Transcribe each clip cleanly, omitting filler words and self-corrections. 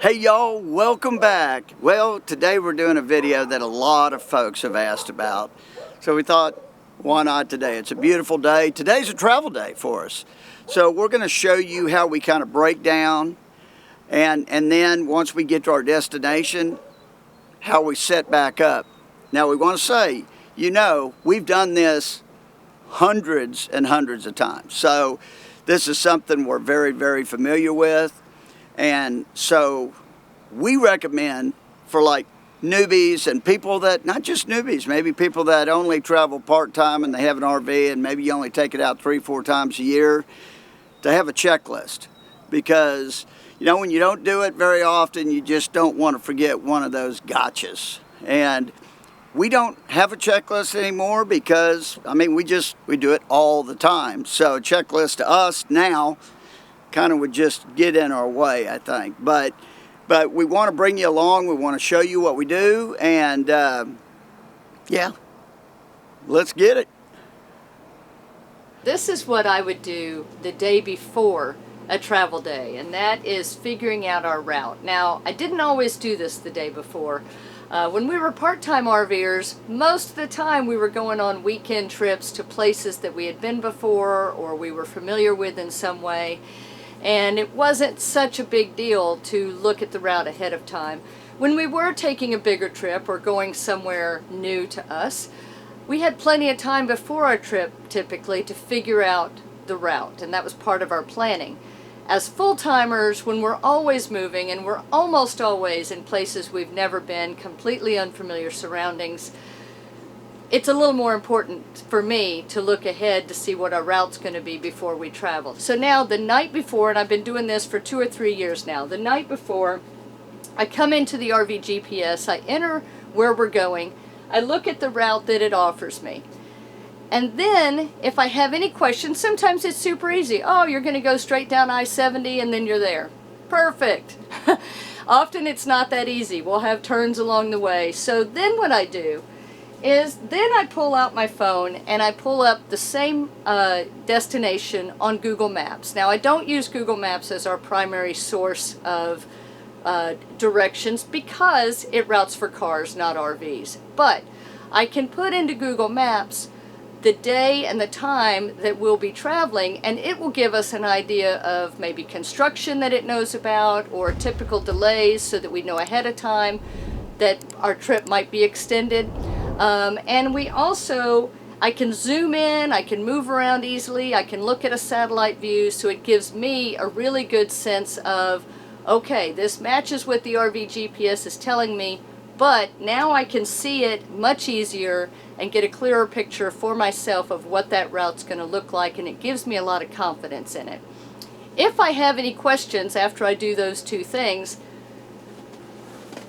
Hey y'all, welcome back. Well, today we're doing a video that a lot of folks have asked about. So we thought, why not today? It's a beautiful day. Today's a travel day for us. So we're going to show you how we kind of break down and then once we get to our destination, how we set back up. Now we want to say, we've done this hundreds and hundreds of times. So this is something we're very, very familiar with. And so we recommend for like newbies and people that, not just newbies, maybe people that only travel part-time and they have an RV and maybe you only take it out 3-4 times a year, to have a checklist. Because, when you don't do it very often, you just don't want to forget one of those gotchas. And we don't have a checklist anymore because, we do it all the time. So a checklist to us now kind of would just get in our way, I think. But we want to bring you along. We want to show you what we do. And, let's get it. This is what I would do the day before a travel day, and that is figuring out our route. Now, I didn't always do this the day before. When we were part-time RVers, most of the time we were going on weekend trips to places that we had been before or we were familiar with in some way. And it wasn't such a big deal to look at the route ahead of time. When we were taking a bigger trip or going somewhere new to us, we had plenty of time before our trip typically to figure out the route, and that was part of our planning. As full-timers, when we're always moving and we're almost always in places we've never been, completely unfamiliar surroundings, it's a little more important for me to look ahead to see what our route's going to be before we travel. So now the night before, and I've been doing this for 2 or 3 years now, the night before I come into the RV GPS, I enter where we're going, I look at the route that it offers me. And then if I have any questions, sometimes it's super easy. Oh, you're going to go straight down I-70 and then you're there. Perfect. Often it's not that easy. We'll have turns along the way. So then what I do is then I pull out my phone and I pull up the same destination on Google Maps. Now I don't use Google Maps as our primary source of directions because it routes for cars, not RVs. But I can put into Google Maps the day and the time that we'll be traveling, and it will give us an idea of maybe construction that it knows about or typical delays so that we know ahead of time that our trip might be extended. And we also, I can zoom in, I can move around easily, I can look at a satellite view, so it gives me a really good sense of, okay, this matches what the RV GPS is telling me, but now I can see it much easier and get a clearer picture for myself of what that route's going to look like, and it gives me a lot of confidence in it. If I have any questions after I do those two things,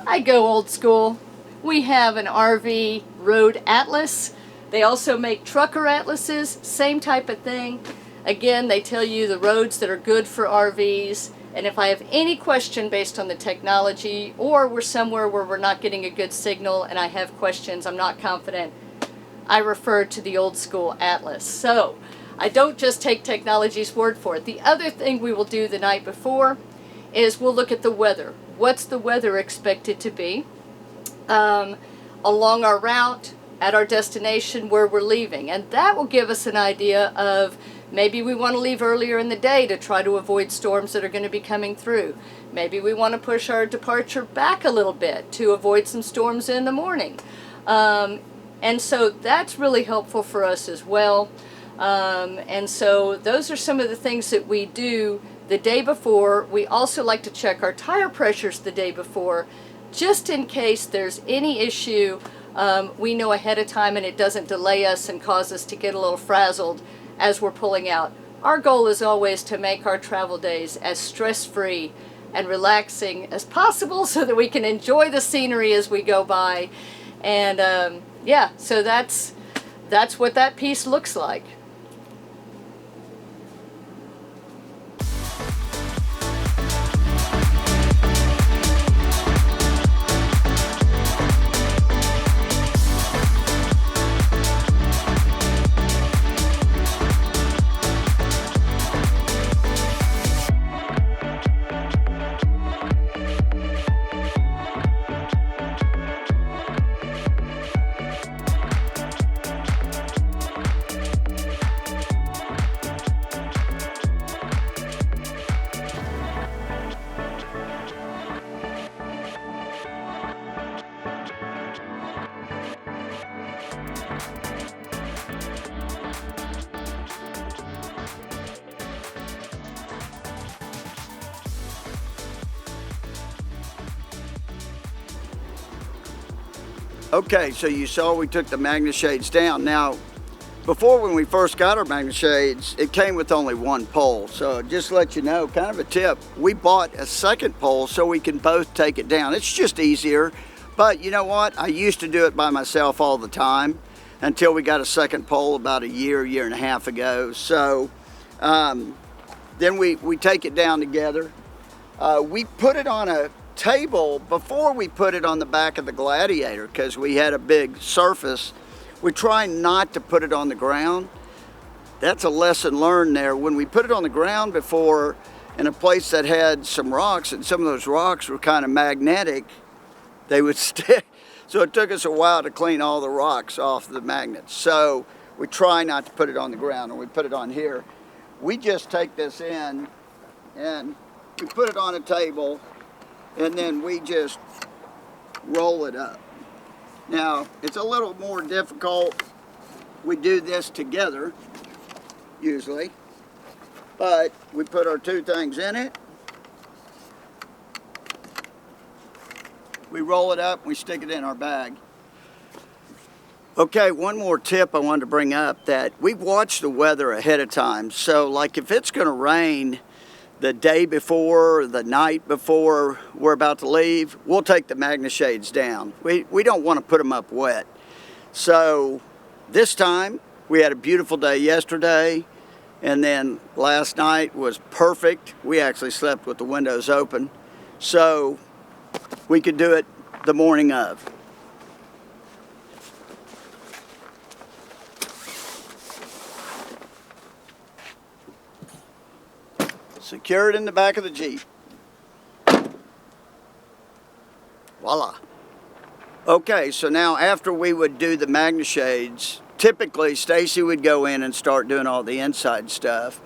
I go old school. We have an RV road atlas. They also make trucker atlases, same type of thing. Again, they tell you the roads that are good for RVs. And if I have any question based on the technology, or we're somewhere where we're not getting a good signal and I have questions, I'm not confident, I refer to the old school atlas. So I don't just take technology's word for it. The other thing we will do the night before is we'll look at the weather. What's the weather expected to be along our route, at our destination, where we're leaving? And that will give us an idea of maybe we want to leave earlier in the day to try to avoid storms that are going to be coming through. Maybe we want to push our departure back a little bit to avoid some storms in the morning. And so that's really helpful for us as well. And so those are some of the things that we do the day before. We also like to check our tire pressures the day before, just in case there's any issue. We know ahead of time and it doesn't delay us and cause us to get a little frazzled as we're pulling out. Our goal is always to make our travel days as stress-free and relaxing as possible so that we can enjoy the scenery as we go by. And so that's what that piece looks like. Okay, so you saw we took the magnet shades down. Now, before when we first got our magnet shades, it came with only one pole. So just to let you know, kind of a tip, we bought a second pole so we can both take it down. It's just easier, but you know what? I used to do it by myself all the time until we got a second pole about a year and a half ago. So then we take it down together. We put it on a table before we put it on the back of the Gladiator because we had a big surface. We try not to put it on the ground. That's a lesson learned there. When we put it on the ground before in a place that had some rocks, and some of those rocks were kind of magnetic, they would stick. So it took us a while to clean all the rocks off the magnets. So we try not to put it on the ground, and we put it on here. We just take this in and we put it on a table, and then we just roll it up. Now, it's a little more difficult. We do this together, usually, but we put our two things in it. We roll it up, we stick it in our bag. Okay, one more tip I wanted to bring up, that we've watched the weather ahead of time. So, like if it's gonna rain the day before, or the night before we're about to leave, we'll take the magnet shades down. We don't want to put them up wet. So this time, we had a beautiful day yesterday, and then last night was perfect. We actually slept with the windows open, so we could do it the morning of. Secure it in the back of the Jeep. Voila. Okay, so now after we would do the magnet shades, typically Stacie would go in and start doing all the inside stuff,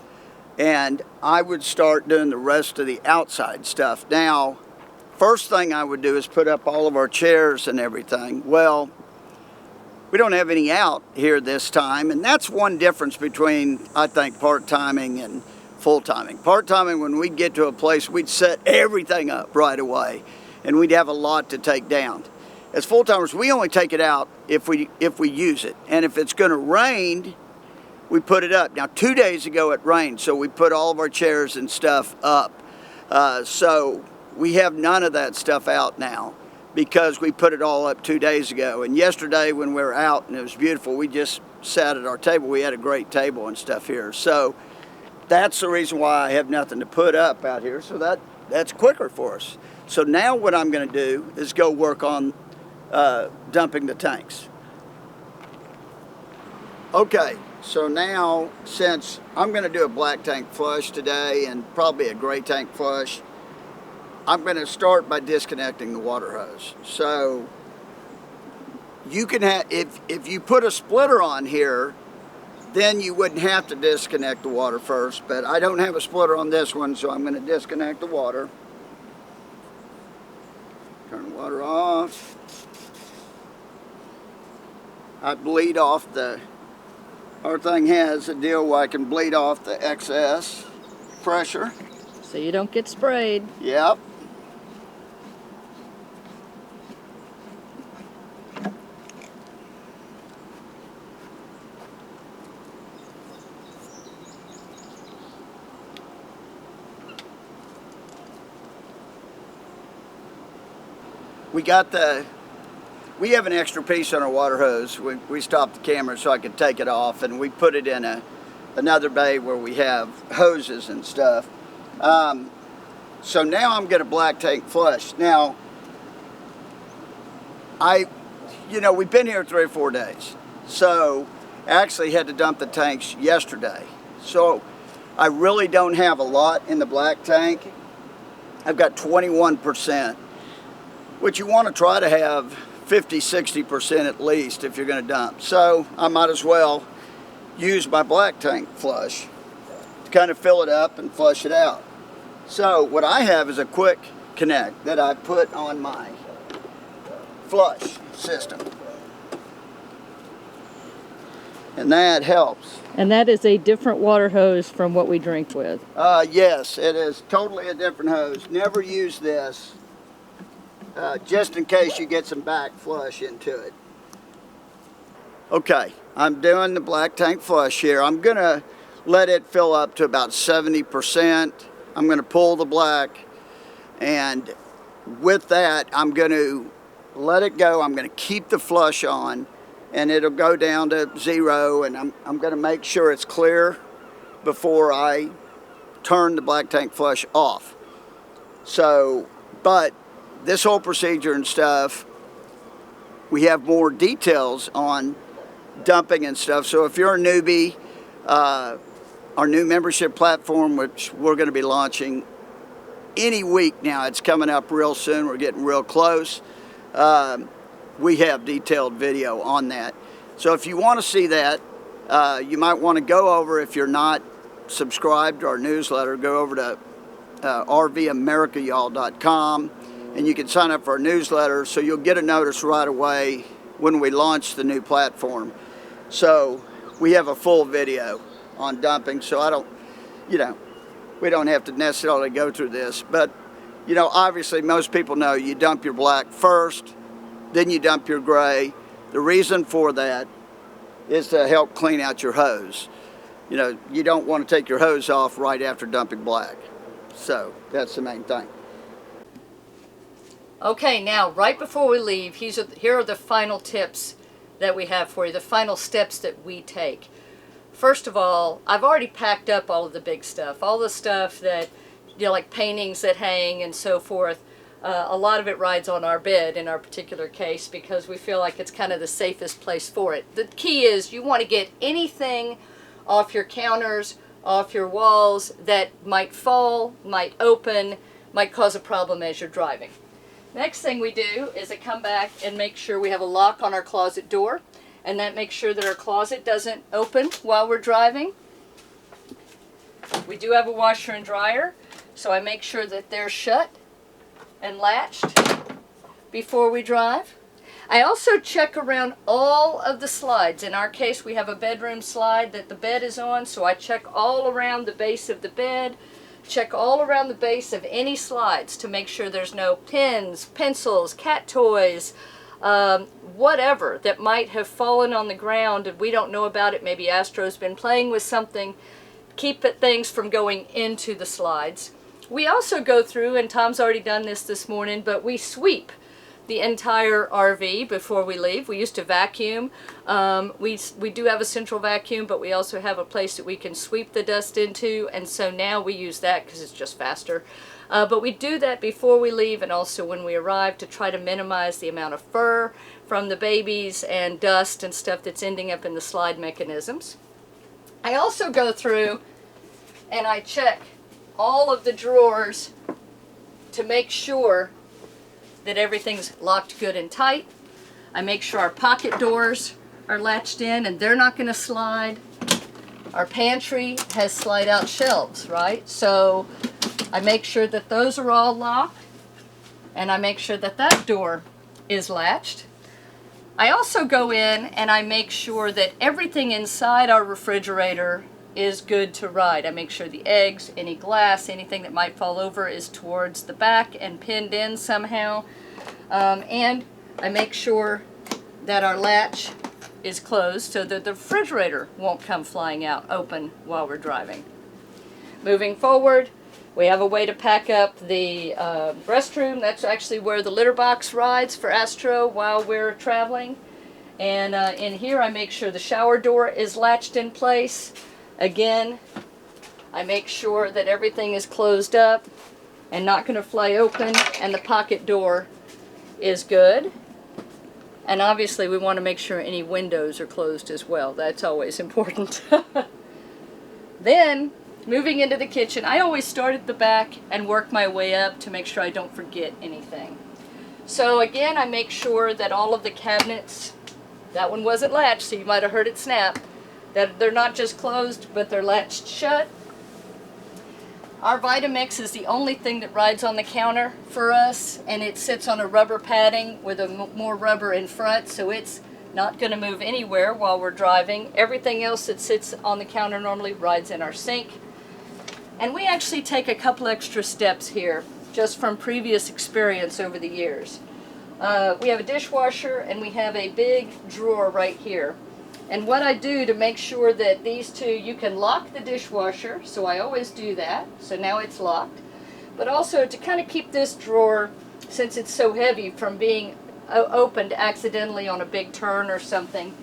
and I would start doing the rest of the outside stuff. Now, first thing I would do is put up all of our chairs and everything. Well, we don't have any out here this time, and that's one difference between, I think, part-timing and full-timing. Part-timing, when we'd get to a place, we'd set everything up right away, and we'd have a lot to take down. As full-timers, we only take it out if we use it, and if it's going to rain, we put it up. Now, 2 days ago it rained, so we put all of our chairs and stuff up. So we have none of that stuff out now because we put it all up 2 days ago. And yesterday when we were out and it was beautiful, we just sat at our table. We had a great table and stuff here. So that's the reason why I have nothing to put up out here, so that's quicker for us. So now what I'm going to do is go work on dumping the tanks. Okay, so now since I'm going to do a black tank flush today and probably a gray tank flush, I'm going to start by disconnecting the water hose. So you can have, if you put a splitter on here, then you wouldn't have to disconnect the water first, but I don't have a splitter on this one, so I'm going to disconnect the water. Turn the water off. I bleed off our thing has a deal where I can bleed off the excess pressure. So you don't get sprayed. Yep. We have an extra piece on our water hose. We stopped the camera so I could take it off, and we put it in another bay where we have hoses and stuff. So now I'm going to black tank flush. Now, we've been here 3 or 4 days, so I actually had to dump the tanks yesterday. So I really don't have a lot in the black tank. I've got 21%. Which you want to try to have 50-60% at least if you're going to dump. So I might as well use my black tank flush to kind of fill it up and flush it out. So what I have is a quick connect that I put on my flush system. And that helps. And that is a different water hose from what we drink with. Yes, it is totally a different hose. Never use this. just in case you get some backflush into it. Okay, I'm doing the black tank flush here. I'm gonna let it fill up to about 70%. I'm gonna pull the black, and with that, I'm gonna let it go. I'm gonna keep the flush on, and it'll go down to 0, and I'm gonna make sure it's clear before I turn the black tank flush off. So, but this whole procedure and stuff, we have more details on dumping and stuff. So if you're a newbie, our new membership platform, which we're going to be launching any week now, it's coming up real soon, we're getting real close. We have detailed video on that. So if you want to see that, you might want to go over, if you're not subscribed to our newsletter, go over to rvamericayall.com, and you can sign up for our newsletter so you'll get a notice right away when we launch the new platform. So we have a full video on dumping, so I don't, we don't have to necessarily go through this, but obviously most people know you dump your black first, then you dump your gray. The reason for that is to help clean out your hose. You don't want to take your hose off right after dumping black. So that's the main thing. Okay, now right before we leave, here are the final tips that we have for you, the final steps that we take. First of all, I've already packed up all of the big stuff, all the stuff that, like paintings that hang and so forth. A lot of it rides on our bed in our particular case because we feel like it's kind of the safest place for it. The key is you want to get anything off your counters, off your walls that might fall, might open, might cause a problem as you're driving. Next thing we do is I come back and make sure we have a lock on our closet door, and that makes sure that our closet doesn't open while we're driving. We do have a washer and dryer, so I make sure that they're shut and latched before we drive. I also check around all of the slides. In our case, we have a bedroom slide that the bed is on, so I check all around the base of the bed, check all around the base of any slides to make sure there's no pins, pencils, cat toys, whatever that might have fallen on the ground and we don't know about it. Maybe Astro's been playing with something. Keep things from going into the slides. We also go through, and Tom's already done this morning, but we sweep the entire RV before we leave. We used to vacuum. We do have a central vacuum, but we also have a place that we can sweep the dust into, and so now we use that because it's just faster. But we do that before we leave and also when we arrive to try to minimize the amount of fur from the babies and dust and stuff that's ending up in the slide mechanisms. I also go through and I check all of the drawers to make sure that everything's locked good and tight. I make sure our pocket doors are latched in and they're not going to slide. Our pantry has slide out shelves, right? So I make sure that those are all locked, and I make sure that that door is latched. I also go in and I make sure that everything inside our refrigerator is good to ride. I make sure the eggs, any glass, anything that might fall over is towards the back and pinned in somehow. And I make sure that our latch is closed so that the refrigerator won't come flying out open while we're driving. Moving forward, we have a way to pack up the restroom. That's actually where the litter box rides for Astro while we're traveling. And in here I make sure the shower door is latched in place. Again, I make sure that everything is closed up and not going to fly open, and the pocket door is good. And obviously we want to make sure any windows are closed as well. That's always important. Then, moving into the kitchen, I always start at the back and work my way up to make sure I don't forget anything. So again, I make sure that all of the cabinets, that one wasn't latched, so you might have heard it snap, that they're not just closed, but they're latched shut. Our Vitamix is the only thing that rides on the counter for us, and it sits on a rubber padding with more rubber in front, so it's not going to move anywhere while we're driving. Everything else that sits on the counter normally rides in our sink. And we actually take a couple extra steps here just from previous experience over the years. We have a dishwasher and we have a big drawer right here. And what I do to make sure that these two, you can lock the dishwasher, so I always do that, so now it's locked. But also to kind of keep this drawer, since it's so heavy, from being opened accidentally on a big turn or something,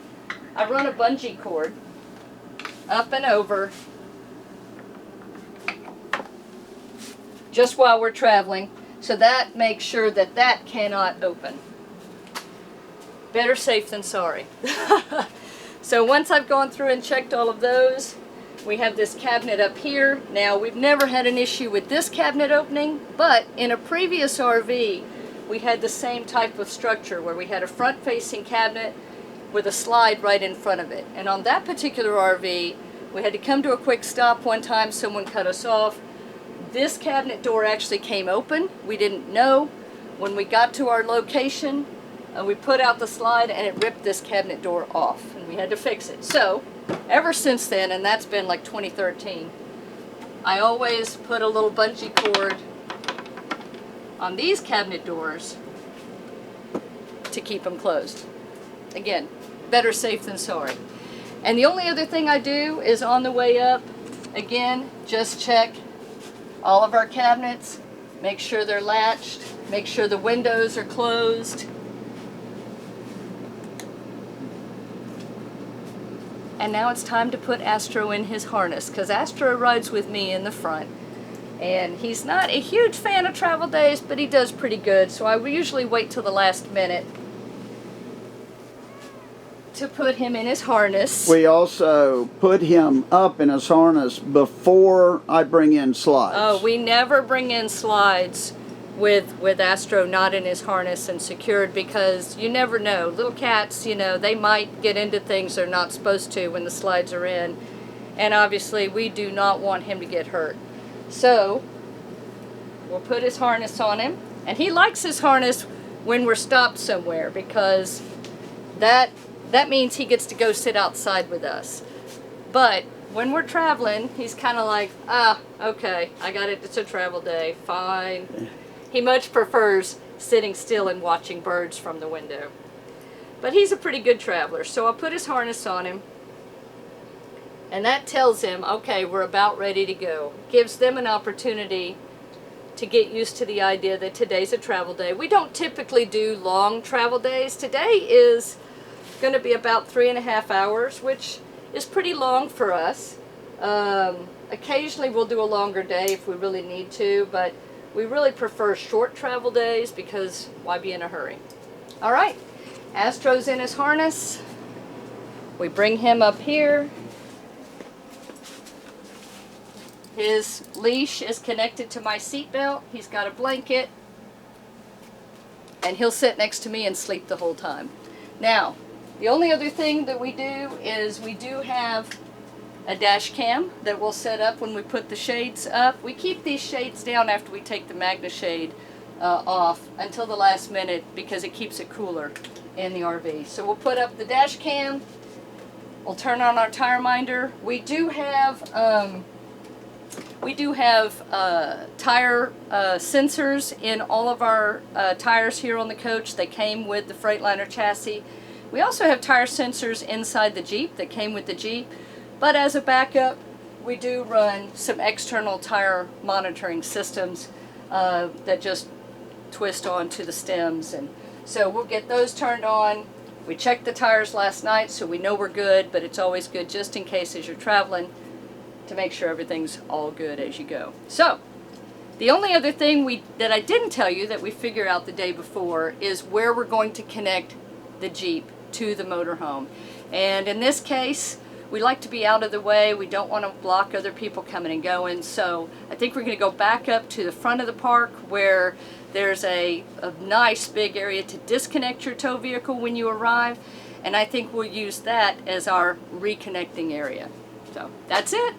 I run a bungee cord up and over just while we're traveling, so that makes sure that that cannot open. Better safe than sorry. So once I've gone through and checked all of those, we have this cabinet up here. Now, we've never had an issue with this cabinet opening, but in a previous RV, we had the same type of structure where we had a front-facing cabinet with a slide right in front of it. And on that particular RV, we had to come to a quick stop one time. Someone cut us off. This cabinet door actually came open. We didn't know. When we got to our location, we put out the slide and it ripped this cabinet door off, and we had to fix it. So, ever since then, and that's been like 2013, I always put a little bungee cord on these cabinet doors to keep them closed. Again, better safe than sorry. And the only other thing I do is on the way up, again, just check all of our cabinets, make sure they're latched, make sure the windows are closed. And now it's time to put Astro in his harness, because Astro rides with me in the front. And he's not a huge fan of travel days, but he does pretty good. So I usually wait till the last minute to put him in his harness. We also put him up in his harness before I bring in slides. Oh, we never bring in slides with Astro not in his harness and secured, because you never know. Little cats, you know, they might get into things they're not supposed to when the slides are in. And obviously we do not want him to get hurt. So we'll put his harness on him. And he likes his harness when we're stopped somewhere, because that means he gets to go sit outside with us. But when we're traveling, he's kind of like, okay, I got it, it's a travel day, fine. He much prefers sitting still and watching birds from the window. But he's a pretty good traveler, so I'll put his harness on him. And that tells him, okay, we're about ready to go. Gives them an opportunity to get used to the idea that today's a travel day. We don't typically do long travel days. Today is going to be about 3.5 hours, which is pretty long for us. Occasionally we'll do a longer day if we really need to, but we really prefer short travel days, because why be in a hurry? All right, Astro's in his harness. We bring him up here. His leash is connected to my seat belt. He's got a blanket, and he'll sit next to me and sleep the whole time. Now, the only other thing that we do is we do have a dash cam that we'll set up when we put the shades up. We keep these shades down after we take the Magna shade off until the last minute, because it keeps it cooler in the RV. So we'll put up the dash cam. We'll turn on our tire minder. We do have tire sensors in all of our tires here on the coach. They came with the Freightliner chassis. We also have tire sensors inside the Jeep that came with the Jeep. But as a backup, we do run some external tire monitoring systems that just twist onto the stems. And so we'll get those turned on. We checked the tires last night, so we know we're good, but it's always good just in case as you're traveling to make sure everything's all good as you go. So, the only other thing that I didn't tell you that we figure out the day before is where we're going to connect the Jeep to the motorhome. And in this case, we like to be out of the way. We don't want to block other people coming and going. So I think we're going to go back up to the front of the park where there's a nice big area to disconnect your tow vehicle when you arrive. And I think we'll use that as our reconnecting area. So that's it.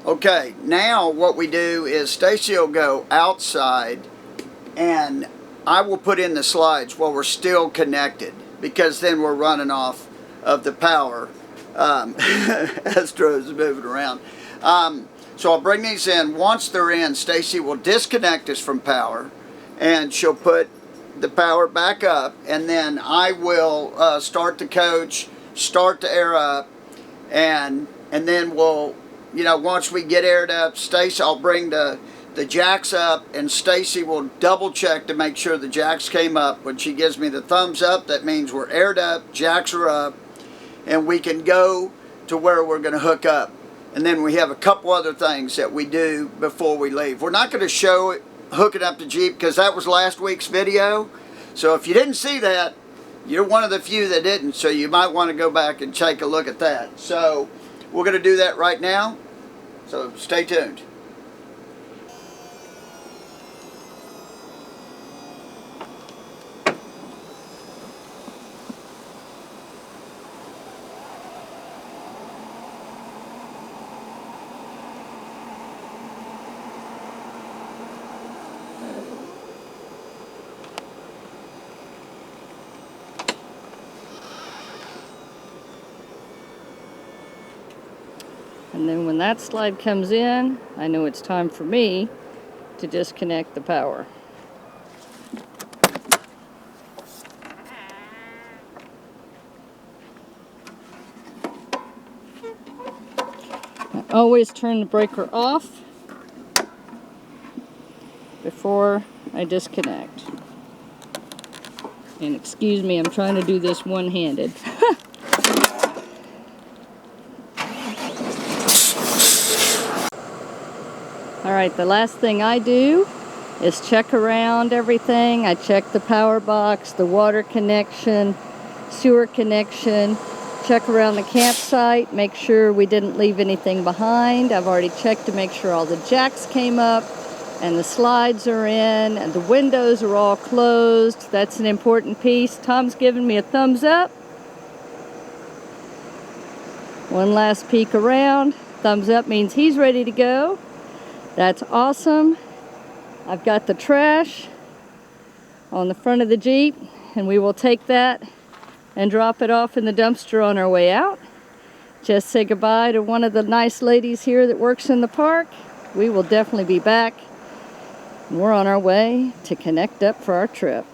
Okay, now what we do is Stacie will go outside and I will put in the slides while we're still connected, because then we're running off of the power. Astro's moving around. So I'll bring these in. Once they're in, Stacie will disconnect us from power, and she'll put the power back up, and then I will start the coach, start the air up, and then we'll, you know, once we get aired up, Stacie, I'll bring the jacks up, and Stacie will double check to make sure the jacks came up. When she gives me the thumbs up, that means we're aired up, jacks are up, and we can go to where we're going to hook up. And then we have a couple other things that we do before we leave. We're not going to show it hooking up the Jeep because that was last week's video. So if you didn't see that, you're one of the few that didn't, so you might want to go back and take a look at that. So we're going to do that right now, so stay tuned. And then when that slide comes in, I know it's time for me to disconnect the power. I always turn the breaker off before I disconnect. And excuse me, I'm trying to do this one-handed. Alright, the last thing I do is check around everything. I check the power box, the water connection, sewer connection, check around the campsite, make sure we didn't leave anything behind. I've already checked to make sure all the jacks came up and the slides are in and the windows are all closed. That's an important piece. Tom's giving me a thumbs up. One last peek around. Thumbs up means he's ready to go. That's awesome. I've got the trash on the front of the Jeep, and we will take that and drop it off in the dumpster on our way out. Just say goodbye to one of the nice ladies here that works in the park. We will definitely be back. We're on our way to connect up for our trip.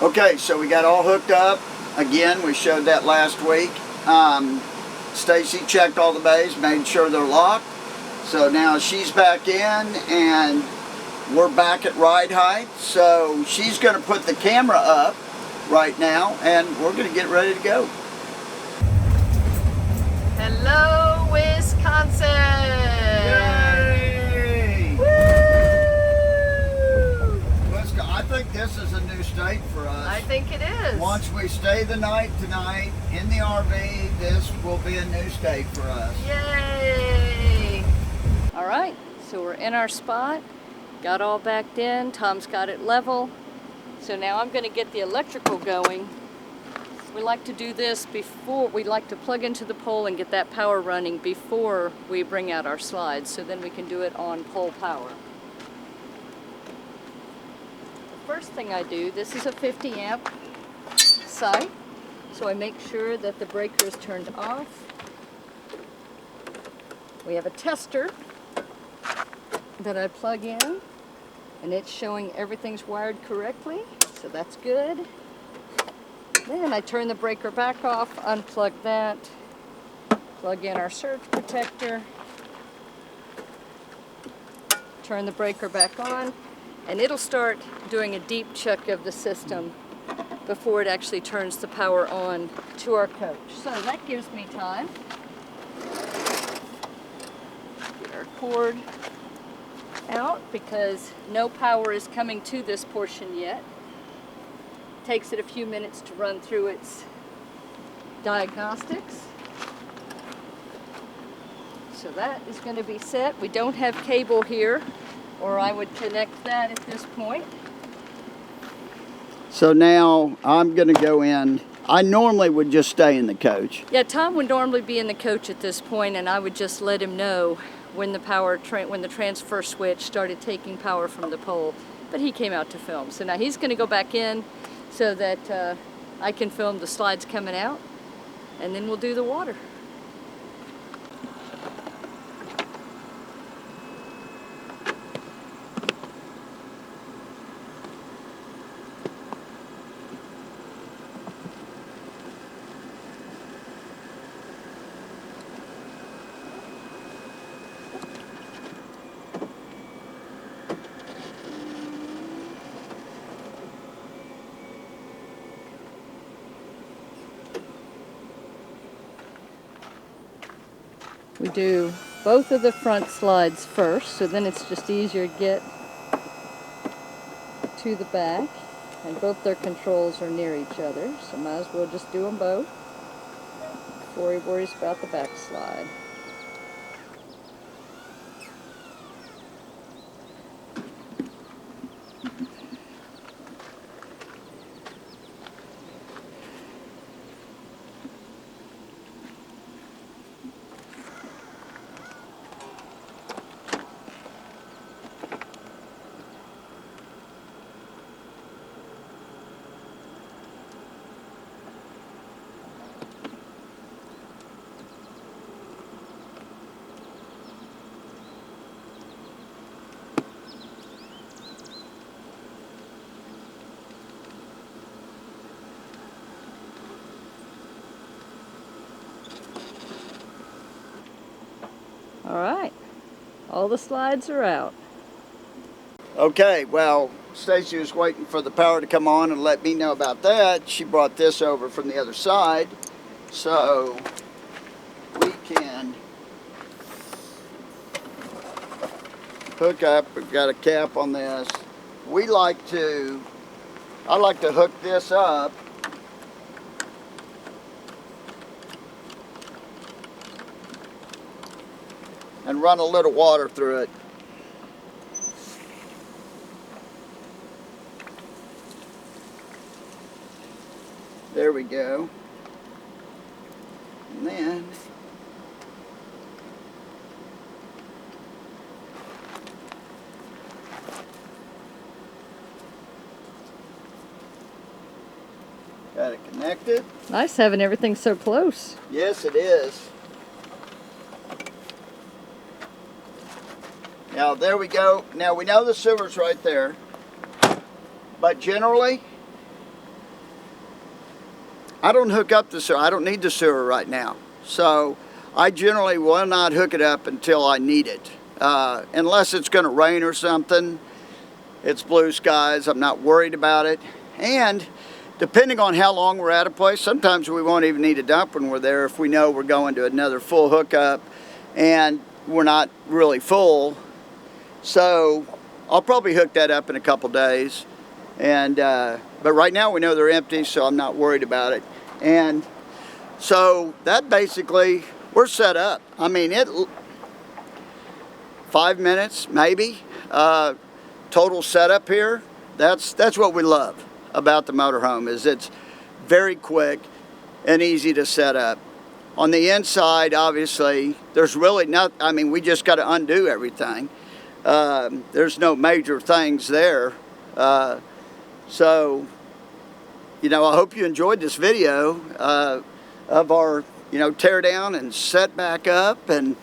Okay, so we got all hooked up. Again, we showed that last week. Stacie checked all the bays, made sure they're locked. So now she's back in and we're back at ride height. So she's going to put the camera up right now and we're going to get ready to go. Hello, Wisconsin! Yay! Woo! I think this is a new state for us. I think it is. Once we stay the night tonight in the RV, this will be a new state for us. Yay! All right, so we're in our spot, got all backed in, Tom's got it level. So now I'm going to get the electrical going. We like to do this before, we like to plug into the pole and get that power running before we bring out our slides, so then we can do it on pole power. The first thing I do, this is a 50 amp site, so I make sure that the breaker is turned off. We have a tester that I plug in, and it's showing everything's wired correctly, so that's good. Then I turn the breaker back off, unplug that, plug in our surge protector, turn the breaker back on, and it'll start doing a deep check of the system before it actually turns the power on to our coach. So that gives me time. Get our cord out because no power is coming to this portion yet. Takes it a few minutes to run through its diagnostics. So that is going to be set. We don't have cable here, or I would connect that at this point. So now I'm going to go in. I normally would just stay in the coach. Yeah, Tom would normally be in the coach at this point, and I would just let him know when the when the transfer switch started taking power from the pole. But he came out to film. So now he's going to go back in so that I can film the slides coming out, and then we'll do the water. We do both of the front slides first, so then it's just easier to get to the back. And both their controls are near each other, so might as well just do them both before he worries about the back slide. Alright, all the slides are out. Okay, well, Stacie was waiting for the power to come on and let me know about that. She brought this over from the other side, so we can hook up. We've got a cap on this. I like to hook this up and run a little water through it. There we go. And then got it connected. Nice having everything so close. Yes, it is. Now there we go. Now we know the sewer's right there, but generally I don't hook up the sewer. I don't need the sewer right now. So I generally will not hook it up until I need it. Unless it's going to rain or something. It's blue skies. I'm not worried about it. And depending on how long we're at a place, sometimes we won't even need a dump when we're there if we know we're going to another full hookup and we're not really full. So I'll probably hook that up in a couple days. And but right now we know they're empty, so I'm not worried about it. And so that basically, we're set up. I mean, 5 minutes maybe total setup here. That's what we love about the motorhome, is it's very quick and easy to set up. On the inside, obviously, there's really not. I mean, we just got to undo everything. There's no major things there. So, you know, I hope you enjoyed this video of our, you know, tear down and set back up, and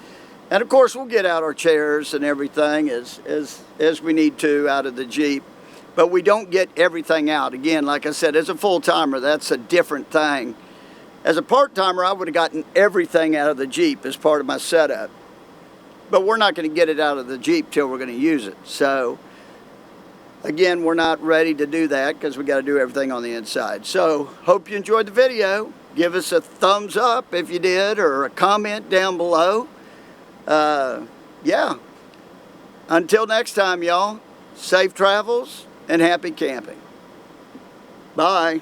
of course we'll get out our chairs and everything as we need to out of the Jeep, but we don't get everything out. Again, like I said, as a full-timer, that's a different thing. As a part-timer, I would have gotten everything out of the Jeep as part of my setup, but we're not going to get it out of the Jeep till we're going to use it. So again, we're not ready to do that because we got to do everything on the inside. So, hope you enjoyed the video. Give us a thumbs up if you did, or a comment down below. Yeah. Until next time, y'all, safe travels and happy camping. Bye.